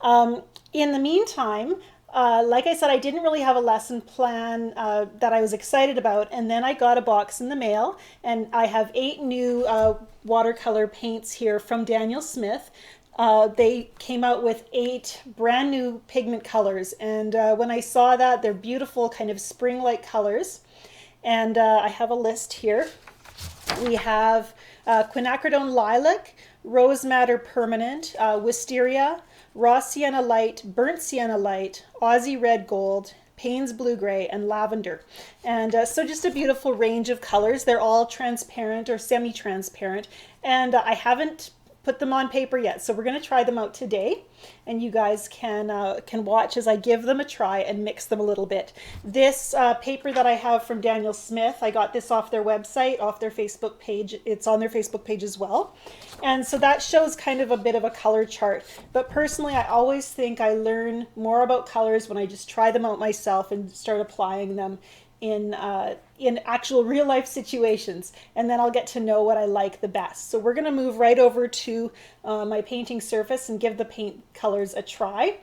In the meantime, like I said, I didn't really have a lesson plan that I was excited about, and then I got a box in the mail, and I have 8 new watercolor paints here from Daniel Smith. They came out with 8 brand new pigment colors, and when I saw that, they're beautiful, kind of spring-like colors. And I have a list here. We have quinacridone lilac, rose madder permanent, wisteria, raw sienna light, burnt sienna light, Aussie red gold, Payne's blue gray, and lavender. And so just a beautiful range of colors. They're all transparent or semi-transparent. And I haven't put them on paper yet, so we're going to try them out today, and you guys can watch as I give them a try and mix them a little bit. This paper that I have from Daniel Smith, I got this off their website, off their Facebook page. It's on their Facebook page as well, and so that shows kind of a bit of a color chart. But personally, I always think I learn more about colors when I just try them out myself and start applying them in actual real life situations, and then I'll get to know what I like the best. So we're going to move right over to my painting surface and give the paint colors a try.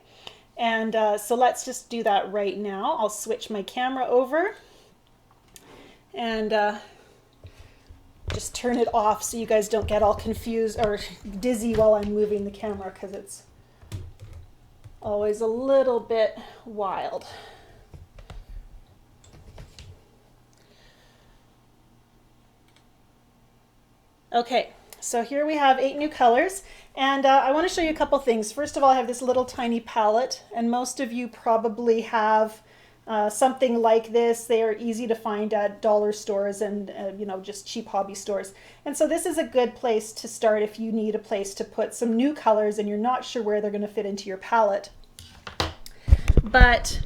And so let's just do that right now. I'll switch my camera over and just turn it off so you guys don't get all confused or dizzy while I'm moving the camera, because it's always a little bit wild. Okay, so here we have 8 new colors, and I want to show you a couple things. First of all, I have this little tiny palette, and most of you probably have something like this. They are easy to find at dollar stores and just cheap hobby stores. And so this is a good place to start if you need a place to put some new colors and you're not sure where they're going to fit into your palette. But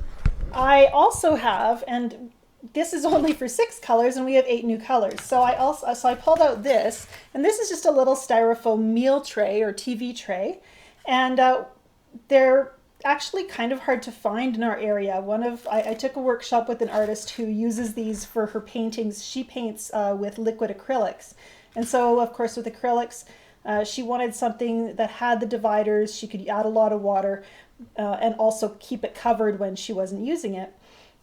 I also have, and this is only for 6 colors, and we have 8 new colors. So I pulled out this, and this is just a little styrofoam meal tray or TV tray, and they're actually kind of hard to find in our area. I took a workshop with an artist who uses these for her paintings. She paints with liquid acrylics, and so of course with acrylics, she wanted something that had the dividers. She could add a lot of water and also keep it covered when she wasn't using it.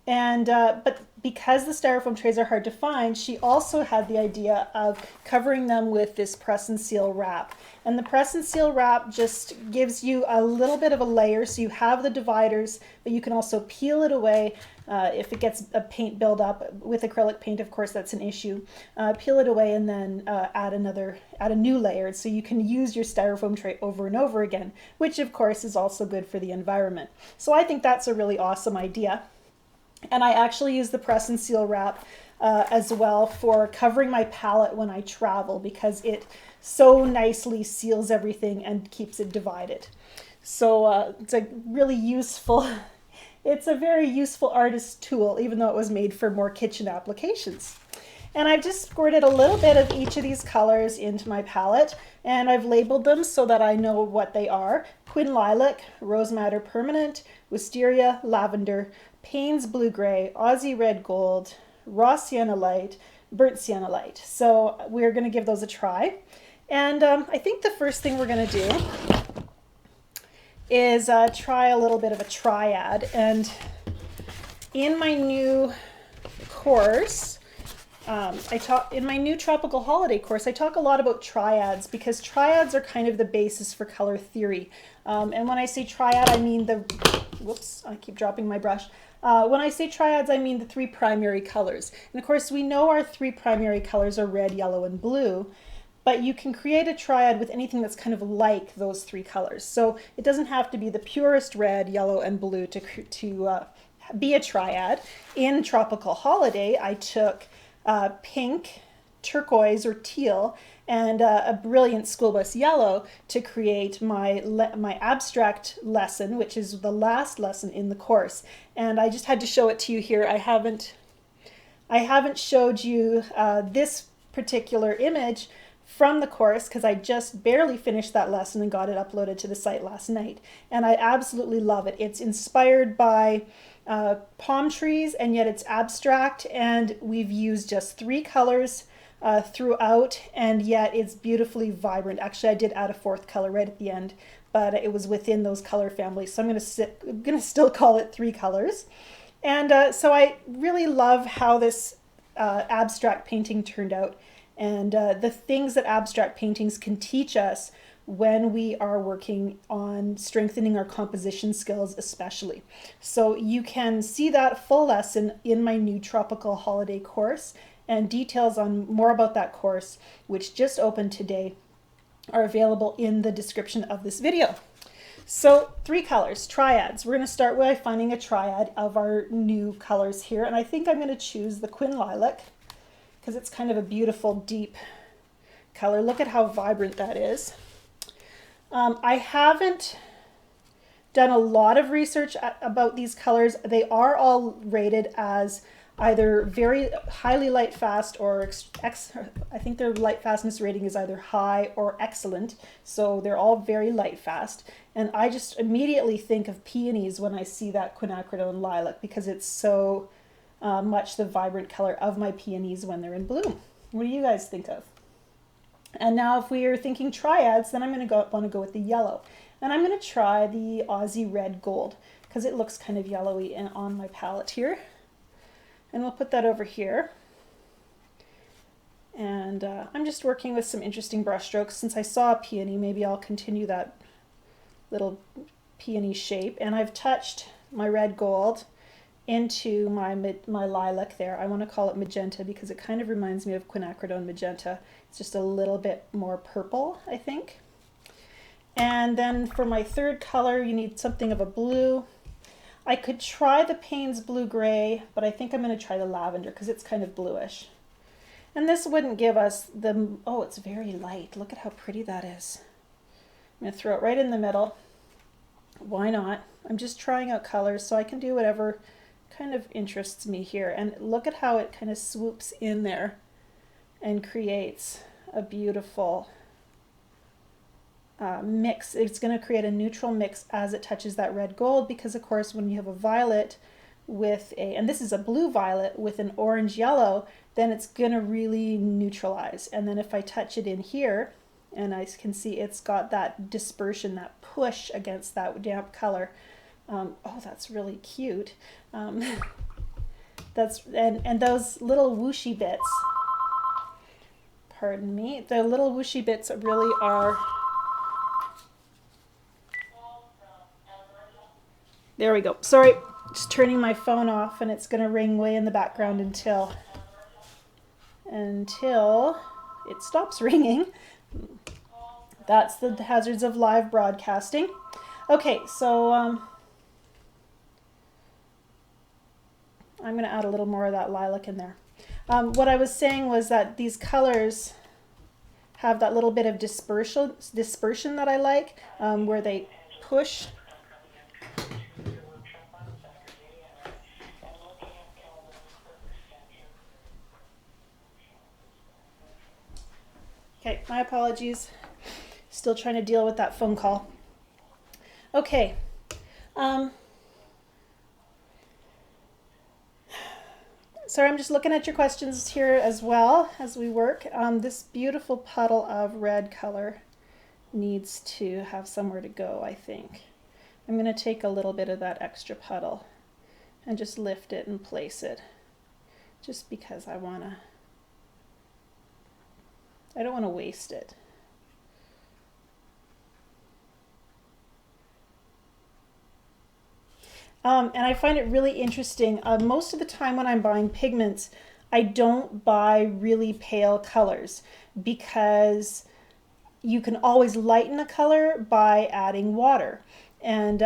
And but because the styrofoam trays are hard to find, she also had the idea of covering them with this press and seal wrap. And the press and seal wrap just gives you a little bit of a layer, so you have the dividers, but you can also peel it away if it gets a paint buildup. With acrylic paint, of course, that's an issue. Peel it away and then add a new layer, so you can use your styrofoam tray over and over again, which of course is also good for the environment. So I think that's a really awesome idea. And I actually use the press and seal wrap as well for covering my palette when I travel, because it so nicely seals everything and keeps it divided. So it's a really useful, it's a very useful artist tool, even though it was made for more kitchen applications. And I've just squirted a little bit of each of these colors into my palette, and I've labeled them so that I know what they are. Quin lilac, rose madder permanent, wisteria, lavender, Payne's blue gray, Aussie red gold, raw sienna light, burnt sienna light. So we're going to give those a try. And I think the first thing we're going to do is try a little bit of a triad. And in my new course, in my new tropical holiday course, I talk a lot about triads, because triads are kind of the basis for color theory. And when I say triad, I mean whoops, I keep dropping my brush. When I say triads, I mean the 3 primary colors. And of course, we know our 3 primary colors are red, yellow, and blue, but you can create a triad with anything that's kind of like those 3 colors. So it doesn't have to be the purest red, yellow, and blue to be a triad. In Tropical Holiday, I took pink, turquoise, or teal, and a brilliant school bus yellow to create my abstract lesson, which is the last lesson in the course. And I just had to show it to you here. I haven't showed you this particular image from the course, because I just barely finished that lesson and got it uploaded to the site last night. And I absolutely love it. It's inspired by palm trees, and yet it's abstract, and we've used just 3 colors throughout, and yet it's beautifully vibrant. Actually, I did add a 4th color right at the end, but it was within those color families. So I'm going to still call it 3 colors. And so I really love how this abstract painting turned out, and the things that abstract paintings can teach us when we are working on strengthening our composition skills especially. So you can see that full lesson in my new tropical holiday course, and details on more about that course, which just opened today, are available in the description of this video. So 3 colors, triads. We're going to start by finding a triad of our new colors here, and I think I'm going to choose the Quin Lilac because it's kind of a beautiful deep color. Look at how vibrant that is. I haven't done a lot of research about these colors. They are all rated as either very highly light fast or I think their light fastness rating is either high or excellent. So they're all very light fast. And I just immediately think of peonies when I see that quinacridone lilac because it's so much the vibrant color of my peonies when they're in bloom. What do you guys think of? And now if we are thinking triads, then I'm going to want to go with the yellow. And I'm going to try the Aussie Red Gold because it looks kind of yellowy on my palette here. And we'll put that over here. And I'm just working with some interesting brush strokes. Since I saw a peony, maybe I'll continue that little peony shape. And I've touched my red gold into my lilac there. I want to call it magenta because it kind of reminds me of quinacridone magenta. It's just a little bit more purple, I think. And then for my third color, you need something of a blue. I could try the Payne's Blue Gray, but I think I'm going to try the lavender because it's kind of bluish. And this wouldn't give us the, oh, it's very light. Look at how pretty that is. I'm going to throw it right in the middle. Why not? I'm just trying out colors so I can do whatever kind of interests me here. And look at how it kind of swoops in there and creates a beautiful mix. It's going to create a neutral mix as it touches that red gold because of course when you have a violet with a, and this is a blue violet with an orange yellow, then it's going to really neutralize. And then if I touch it in here, and I can see it's got that dispersion, that push against that damp color. Oh, that's really cute. That's and those little whooshy bits, pardon me, the little whooshy bits really are, there we go. Sorry, just turning my phone off and it's going to ring way in the background until it stops ringing. That's the hazards of live broadcasting. Okay, so I'm going to add a little more of that lilac in there. What I was saying was that these colors have that little bit of dispersion that I like, where they push. Okay, my apologies. Still trying to deal with that phone call. Okay. Sorry, I'm just looking at your questions here as well as we work. This beautiful puddle of red color needs to have somewhere to go, I think. I'm going to take a little bit of that extra puddle and just lift it and place it, just because I don't want to waste it. And I find it really interesting. Most of the time when I'm buying pigments, I don't buy really pale colors because you can always lighten a color by adding water. And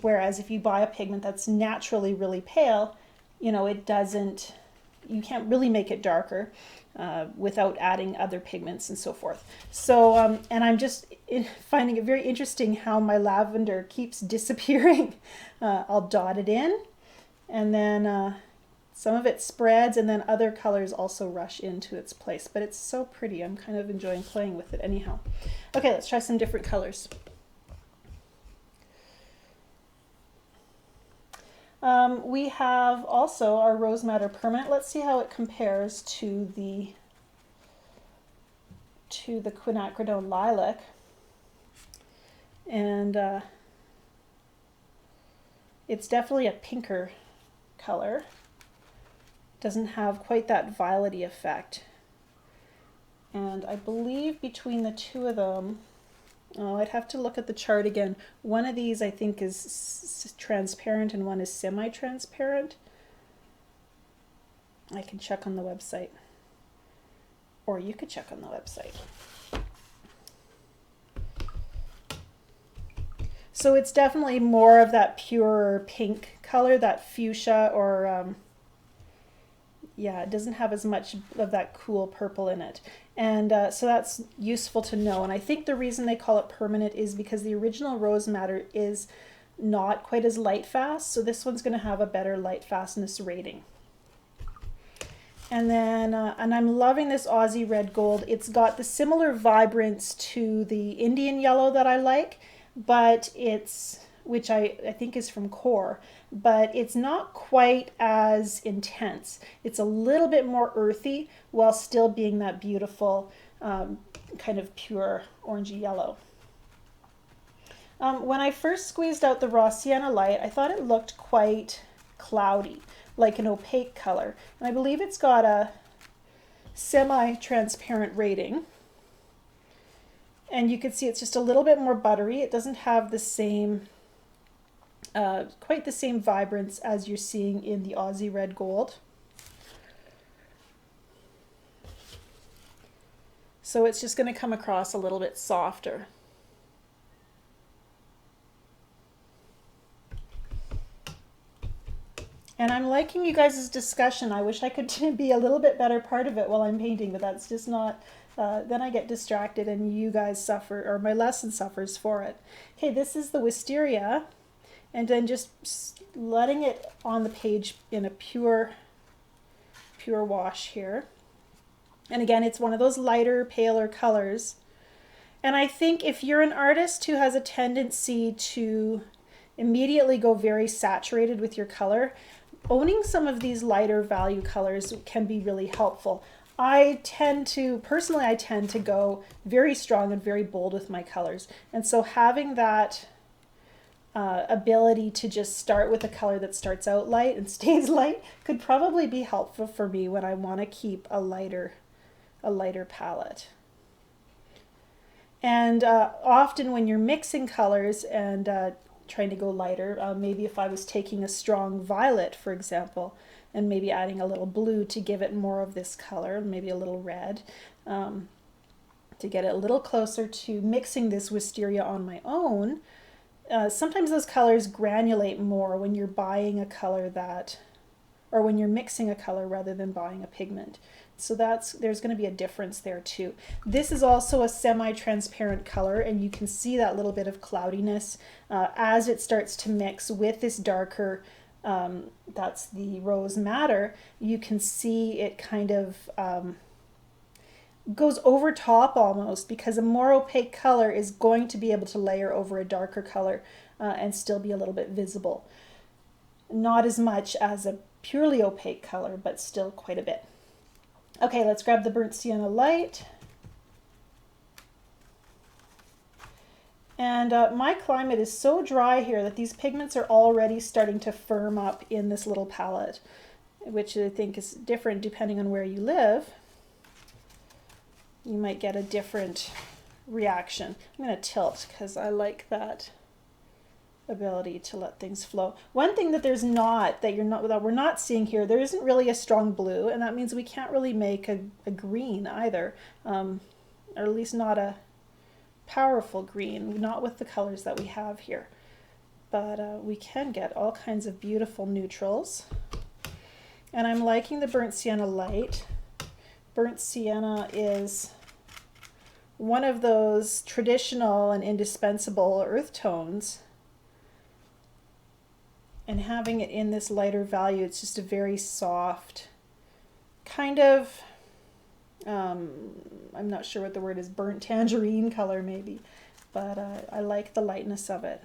whereas if you buy a pigment that's naturally really pale, you know, you can't really make it darker without adding other pigments and so forth. So, and I'm just finding it very interesting how my lavender keeps disappearing. I'll dot it in, and then some of it spreads, and then other colors also rush into its place. But it's so pretty. I'm kind of enjoying playing with it anyhow. Okay, let's try some different colors. We have also our Rose Madder Permanent. Let's see how it compares to the quinacridone lilac. And it's definitely a pinker color. Doesn't have quite that violet-y effect. And I believe between the two of them, oh, I'd have to look at the chart again. One of these I think is transparent and one is semi-transparent. I can check on the website. Or you could check on the website. So it's definitely more of that pure pink color, that fuchsia, or yeah, it doesn't have as much of that cool purple in it. And so that's useful to know. And I think the reason they call it permanent is because the original rose madder is not quite as light fast. So this one's going to have a better light fastness rating. And then, and I'm loving this Aussie red gold. It's got the similar vibrance to the Indian yellow that I like, but it's, which I think is from Core, but it's not quite as intense. It's a little bit more earthy while still being that beautiful kind of pure orangey yellow. When I first squeezed out the raw sienna light, I thought it looked quite cloudy, like an opaque color. And I believe it's got a semi-transparent rating. And you can see it's just a little bit more buttery. It doesn't have the same, quite the same vibrance as you're seeing in the Aussie red gold. So it's just going to come across a little bit softer. And I'm liking you guys' discussion. I wish I could be a little bit better part of it while I'm painting, but that's just not, then I get distracted and you guys suffer, or my lesson suffers for it. Okay, this is the wisteria, and then just letting it on the page in a pure wash here. And again, it's one of those lighter, paler colors. And I think if you're an artist who has a tendency to immediately go very saturated with your color, owning some of these lighter value colors can be really helpful. Personally, I tend to go very strong and very bold with my colors. And so having that ability to just start with a color that starts out light and stays light could probably be helpful for me when I want to keep a lighter palette. And often when you're mixing colors and trying to go lighter, maybe if I was taking a strong violet, for example, and maybe adding a little blue to give it more of this color, maybe a little red, to get it a little closer to mixing this wisteria on my own. Sometimes those colors granulate more when you're buying a color or when you're mixing a color rather than buying a pigment. So there's going to be a difference there too. This is also a semi-transparent color, and you can see that little bit of cloudiness as it starts to mix with this darker, that's the rose madder. You can see it kind of goes over top almost, because a more opaque color is going to be able to layer over a darker color and still be a little bit visible. Not as much as a purely opaque color, but still quite a bit. Okay, let's grab the burnt sienna light. And my climate is so dry here that these pigments are already starting to firm up in this little palette, which I think is different depending on where you live. You might get a different reaction. I'm going to tilt because I like that ability to let things flow. One thing that that we're not seeing here, there isn't really a strong blue, and that means we can't really make a green either, or at least not a powerful green, not with the colors that we have here. But we can get all kinds of beautiful neutrals. And I'm liking the burnt sienna light. Burnt sienna is one of those traditional and indispensable earth tones. And having it in this lighter value, it's just a very soft, kind of, I'm not sure what the word is, burnt tangerine color maybe, but I like the lightness of it.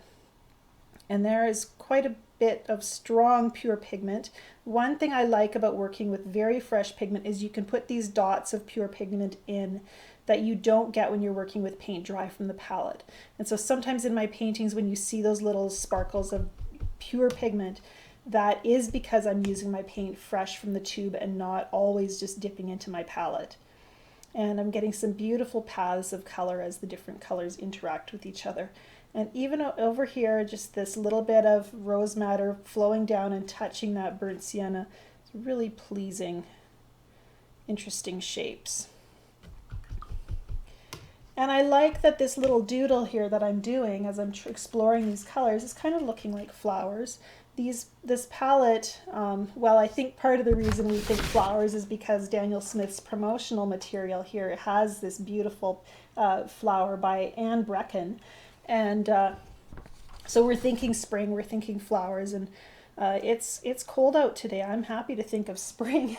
And there is quite a bit of strong pure pigment. One thing I like about working with very fresh pigment is you can put these dots of pure pigment in that you don't get when you're working with paint dry from the palette. And so sometimes in my paintings, when you see those little sparkles of pure pigment, that is because I'm using my paint fresh from the tube and not always just dipping into my palette. And I'm getting some beautiful paths of color as the different colors interact with each other. And even over here, just this little bit of rose madder flowing down and touching that burnt sienna. It's really pleasing, interesting shapes. And I like that this little doodle here that I'm doing as I'm exploring these colors is kind of looking like flowers. This palette, well, I think part of the reason we think flowers is because Daniel Smith's promotional material here has this beautiful flower by Anne Brecken. And so we're thinking spring, we're thinking flowers, and it's cold out today. I'm happy to think of spring.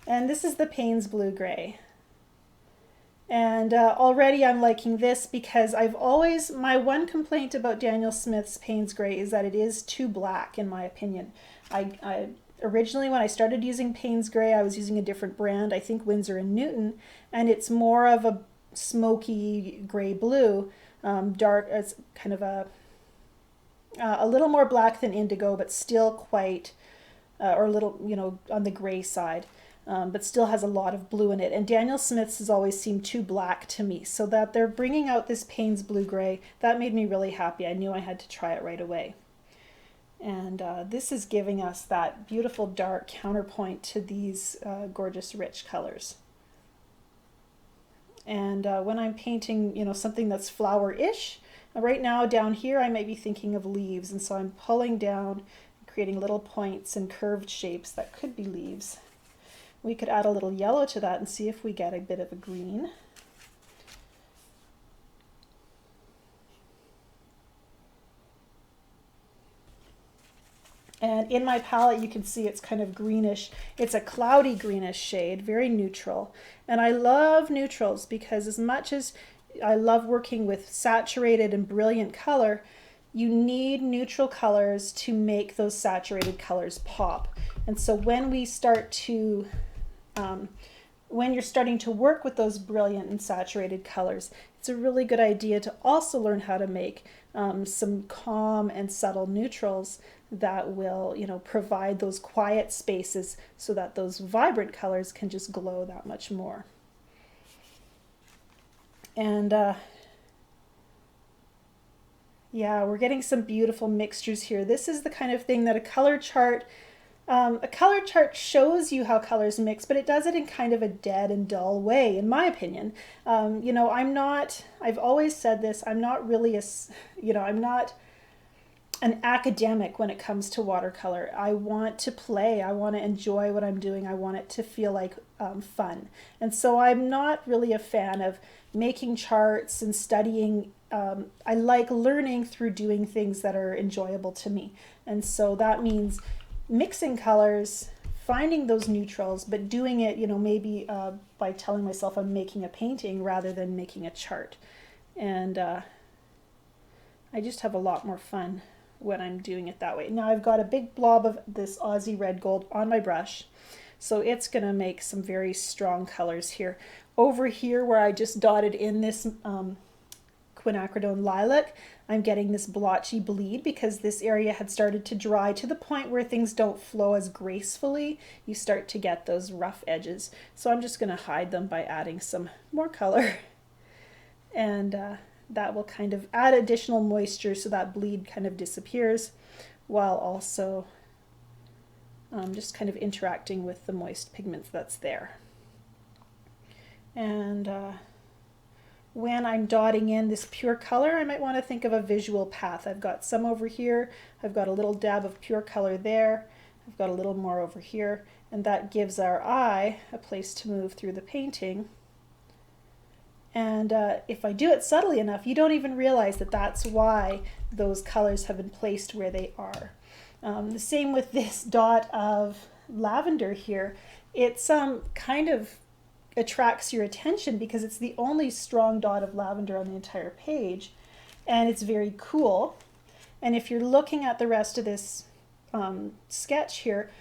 And this is the Payne's Blue Gray. And already I'm liking this because my one complaint about Daniel Smith's Payne's Gray is that it is too black, in my opinion. I originally, when I started using Payne's Gray, I was using a different brand, I think Winsor & Newton, and it's more of a smoky gray blue, dark, it's kind of a little more black than indigo, but still quite, or a little, on the gray side. But still has a lot of blue in it. And Daniel Smith's has always seemed too black to me. So that they're bringing out this Payne's Blue Gray, that made me really happy. I knew I had to try it right away. And this is giving us that beautiful dark counterpoint to these gorgeous rich colors. And when I'm painting, something that's flower-ish, right now down here I might be thinking of leaves. And so I'm pulling down, creating little points and curved shapes that could be leaves. We could add a little yellow to that and see if we get a bit of a green. And in my palette, you can see it's kind of greenish. It's a cloudy greenish shade, very neutral. And I love neutrals because as much as I love working with saturated and brilliant color, you need neutral colors to make those saturated colors pop. And so when we start to when you're starting to work with those brilliant and saturated colors, it's a really good idea to also learn how to make some calm and subtle neutrals that will, provide those quiet spaces so that those vibrant colors can just glow that much more. And yeah, we're getting some beautiful mixtures here. This is the kind of thing that a color chart shows you how colors mix, but it does it in kind of a dead and dull way, in my opinion. I've always said this, I'm not really I'm not an academic when it comes to watercolor. I want to play, I want to enjoy what I'm doing, I want it to feel like fun. And so I'm not really a fan of making charts and studying. I like learning through doing things that are enjoyable to me. And so that means mixing colors, finding those neutrals, but doing it, maybe by telling myself I'm making a painting rather than making a chart. And I just have a lot more fun when I'm doing it that way. Now I've got a big blob of this Aussie red gold on my brush, so it's going to make some very strong colors here. Over here where I just dotted in this quinacridone lilac, I'm getting this blotchy bleed because this area had started to dry to the point where things don't flow as gracefully. You start to get those rough edges. So I'm just going to hide them by adding some more color. And that will kind of add additional moisture so that bleed kind of disappears, while also just kind of interacting with the moist pigment that's there. And when I'm dotting in this pure color, I might want to think of a visual path. I've got some over here, I've got a little dab of pure color there, I've got a little more over here, and that gives our eye a place to move through the painting. And if I do it subtly enough, you don't even realize that that's why those colors have been placed where they are. The same with this dot of lavender here. It's kind of attracts your attention because it's the only strong dot of lavender on the entire page, and it's very cool. And if you're looking at the rest of this sketch here,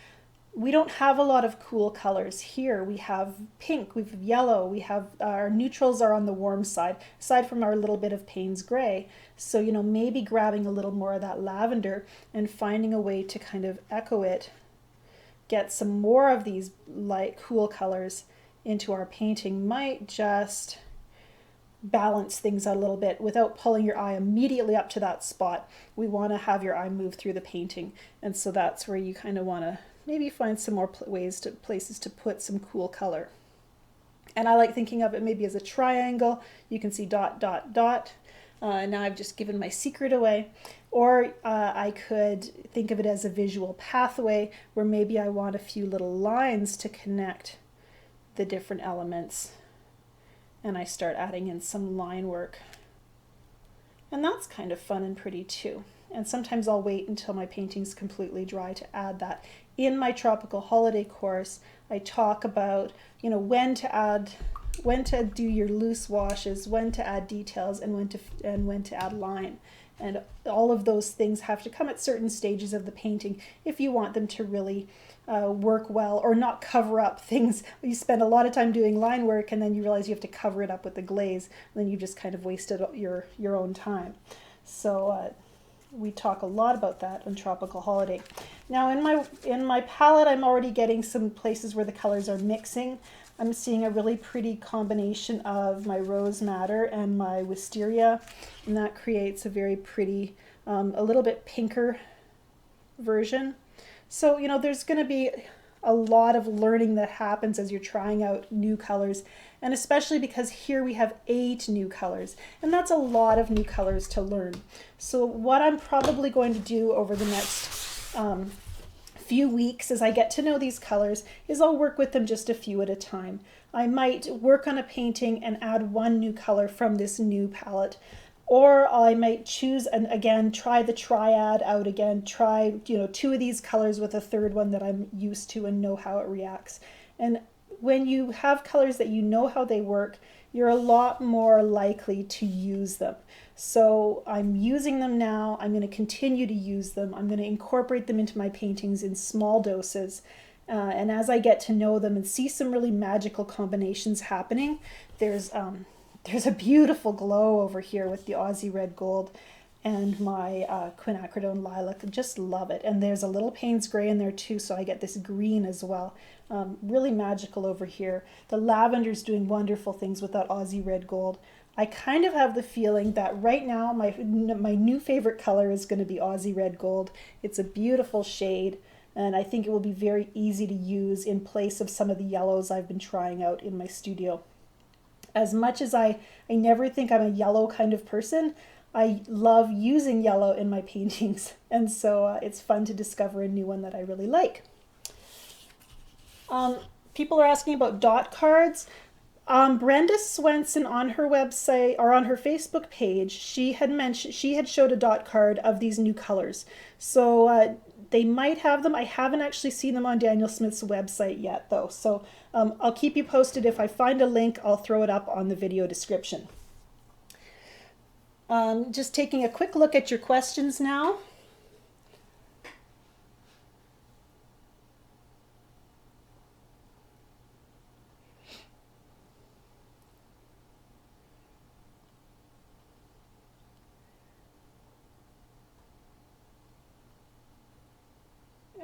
we don't have a lot of cool colors here. We have pink, we have yellow, we have our neutrals are on the warm side, aside from our little bit of Payne's gray. So, you know, maybe grabbing a little more of that lavender and finding a way to kind of echo it, get some more of these light, cool colors into our painting might just balance things out a little bit without pulling your eye immediately up to that spot. We want to have your eye move through the painting. And so that's where you kind of want to maybe find some more places to put some cool color. And I like thinking of it maybe as a triangle. You can see dot, dot, dot. Now I've just given my secret away. Or I could think of it as a visual pathway where maybe I want a few little lines to connect the different elements. And I start adding in some line work. And that's kind of fun and pretty too. And sometimes I'll wait until my painting's completely dry to add that. In my tropical holiday course, I talk about, you know, when to do your loose washes, when to add details, and when to add line. And all of those things have to come at certain stages of the painting if you want them to really work well or not cover up things. You spend a lot of time doing line work and then you realize you have to cover it up with the glaze, and then you just kind of wasted your own time. So we talk a lot about that on Tropical Holiday. Now in my palette, I'm already getting some places where the colors are mixing. I'm seeing a really pretty combination of my rose madder and my wisteria, and that creates a very pretty, a little bit pinker version. So, you know, there's going to be a lot of learning that happens as you're trying out new colors, and especially because here we have 8 new colors, and that's a lot of new colors to learn. So what I'm probably going to do over the next few weeks as I get to know these colors is I'll work with them just a few at a time. I might work on a painting and add one new color from this new palette, or I might choose and again try the triad out again, try, you know, 2 of these colors with a third one that I'm used to and know how it reacts. And when you have colors that you know how they work, you're a lot more likely to use them. So I'm using them now. I'm going to continue to use them. I'm going to incorporate them into my paintings in small doses. And as I get to know them and see some really magical combinations happening, there's a beautiful glow over here with the Aussie Red Gold and my quinacridone lilac. I just love it. And there's a little Payne's gray in there too, so I get this green as well. Really magical over here. The lavender's doing wonderful things with that Aussie Red Gold. I kind of have the feeling that right now my new favorite color is going to be Aussie Red Gold. It's a beautiful shade, and I think it will be very easy to use in place of some of the yellows I've been trying out in my studio. As much as I never think I'm a yellow kind of person, I love using yellow in my paintings, and so it's fun to discover a new one that I really like. People are asking about dot cards. Brenda Swenson on her website or on her Facebook page, she had showed a dot card of these new colors. So they might have them. I haven't actually seen them on Daniel Smith's website yet though. So I'll keep you posted. If I find a link, I'll throw it up on the video description. Just taking a quick look at your questions now.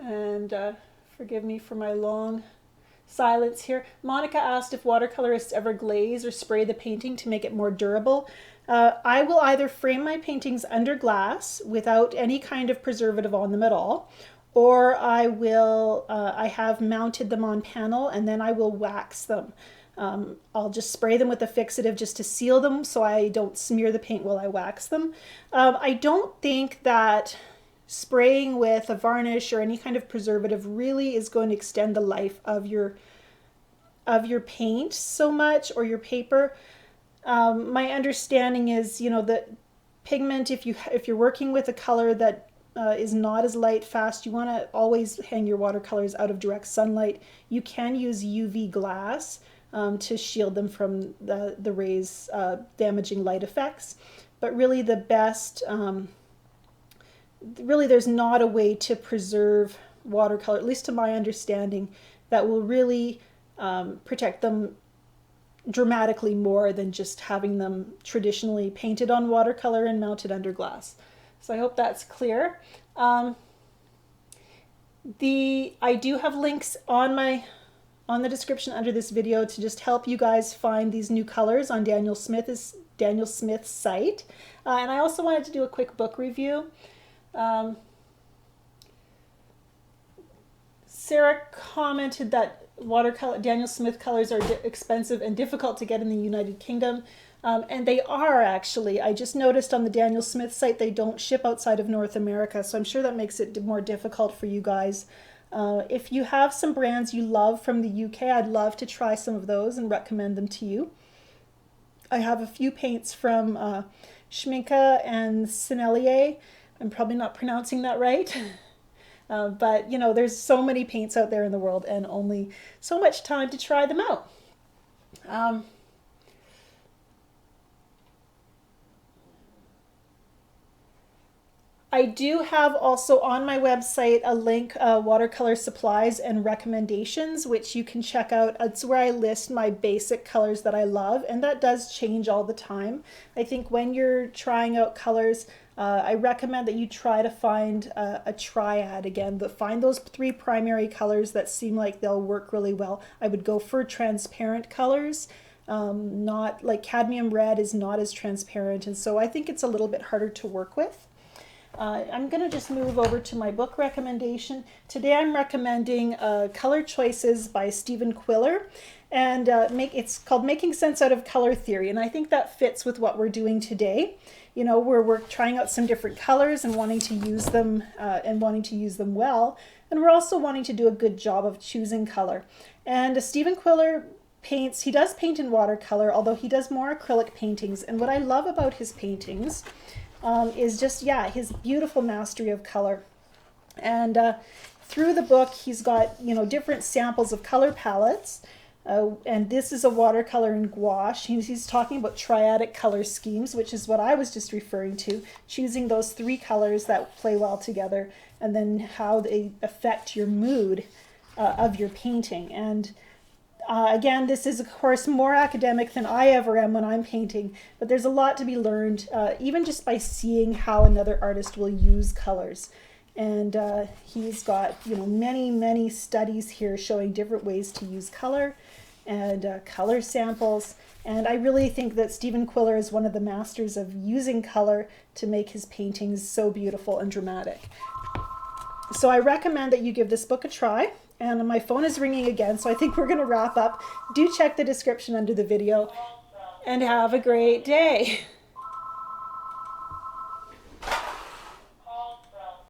And forgive me for my long silence here. Monica asked if watercolorists ever glaze or spray the painting to make it more durable. I will either frame my paintings under glass without any kind of preservative on them at all, or I have mounted them on panel and then I will wax them. I'll just spray them with a fixative just to seal them so I don't smear the paint while I wax them. I don't think that spraying with a varnish or any kind of preservative really is going to extend the life of your paint so much, or your paper. My understanding is, you know, that pigment, if you're working with a color that is not as light fast, you want to always hang your watercolors out of direct sunlight. You can use UV glass to shield them from the rays damaging light effects, but really the best really there's not a way to preserve watercolor, at least to my understanding, that will really protect them dramatically more than just having them traditionally painted on watercolor and mounted under glass. So I hope that's clear. I do have links on the description under this video to just help you guys find these new colors on Daniel Smith's site. And I also wanted to do a quick book review. Sarah commented that Daniel Smith colors are expensive and difficult to get in the United Kingdom. And they are actually. I just noticed on the Daniel Smith site they don't ship outside of North America, so I'm sure that makes it more difficult for you guys. If you have some brands you love from the UK, I'd love to try some of those and recommend them to you. I have a few paints from Schminke and Sennelier. I'm probably not pronouncing that right. But, you know, there's so many paints out there in the world and only so much time to try them out. I do have also on my website a link, watercolor supplies and recommendations, which you can check out. It's where I list my basic colors that I love, and that does change all the time. I think when you're trying out colors, I recommend that you try to find a triad again, find those 3 primary colors that seem like they'll work really well. I would go for transparent colors. Not like cadmium red is not as transparent, and so I think it's a little bit harder to work with. I'm going to just move over to my book recommendation. Today I'm recommending Color Choices by Stephen Quiller, and it's called Making Sense Out of Color Theory, and I think that fits with what we're doing today. You know, we're trying out some different colors and wanting to use them well, and we're also wanting to do a good job of choosing color. And Stephen Quiller he does paint in watercolor, although he does more acrylic paintings, and what I love about his paintings is just, yeah, his beautiful mastery of color. And through the book, he's got, you know, different samples of color palettes. And this is a watercolor in gouache. He's talking about triadic color schemes, which is what I was just referring to, choosing those 3 colors that play well together, and then how they affect your mood of your painting. And again, this is, of course, more academic than I ever am when I'm painting, but there's a lot to be learned, even just by seeing how another artist will use colors. And he's got, you know, many, many studies here showing different ways to use color and color samples. And I really think that Stephen Quiller is one of the masters of using color to make his paintings so beautiful and dramatic. So I recommend that you give this book a try. And my phone is ringing again, so I think we're going to wrap up. Do check the description under the video, and have a great day.